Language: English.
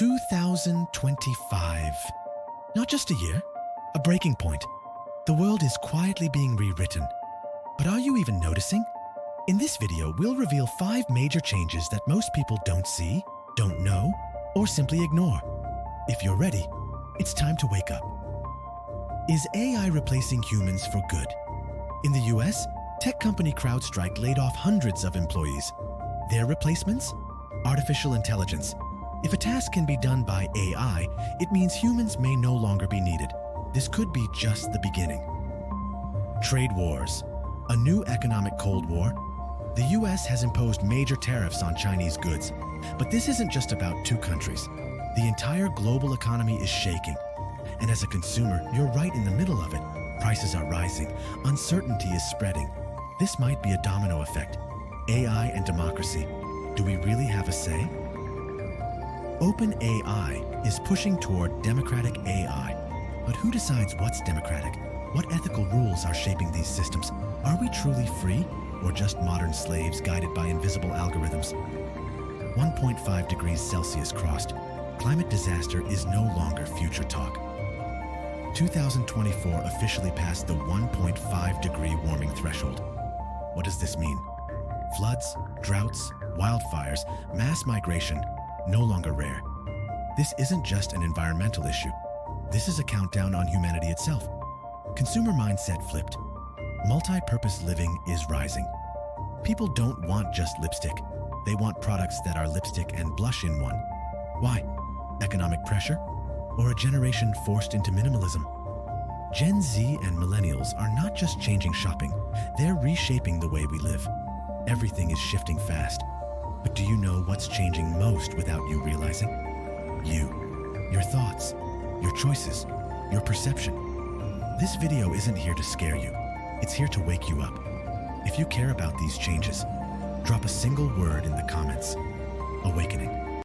2025. Not just a year, a breaking point. The world is quietly being rewritten. But are you even noticing? In this video, we'll reveal 5 major changes that most people don't see, don't know, or simply ignore. If you're ready, it's time to wake up. Is AI replacing humans for good? In the US, tech company CrowdStrike laid off hundreds of employees. Their replacements? Artificial intelligence. If a task can be done by AI, it means humans may no longer be needed. This could be just the beginning. Trade wars. A new economic Cold War. The US has imposed major tariffs on Chinese goods. But this isn't just about 2 countries. The entire global economy is shaking. And as a consumer, you're right in the middle of it. Prices are rising. Uncertainty is spreading. This might be a domino effect. AI and democracy. Do we really have a say? OpenAI is pushing toward democratic AI. But who decides what's democratic? What ethical rules are shaping these systems? Are we truly free, or just modern slaves guided by invisible algorithms? 1.5 degrees Celsius crossed. Climate disaster is no longer future talk. 2024 officially passed the 1.5 degree warming threshold. What does this mean? Floods, droughts, wildfires, mass migration, no longer rare. This isn't just an environmental issue. This is a countdown on humanity itself. Consumer mindset flipped. Multi-purpose living is rising. People don't want just lipstick. They want products that are lipstick and blush in one. Why? Economic pressure? Or a generation forced into minimalism? Gen Z and millennials are not just changing shopping, they're reshaping the way we live. Everything is shifting fast. But do you know what's changing most without you realizing? You. Your thoughts, your choices, your perception. This video isn't here to scare you. It's here to wake you up. If you care about these changes, drop a single word in the comments. Awakening.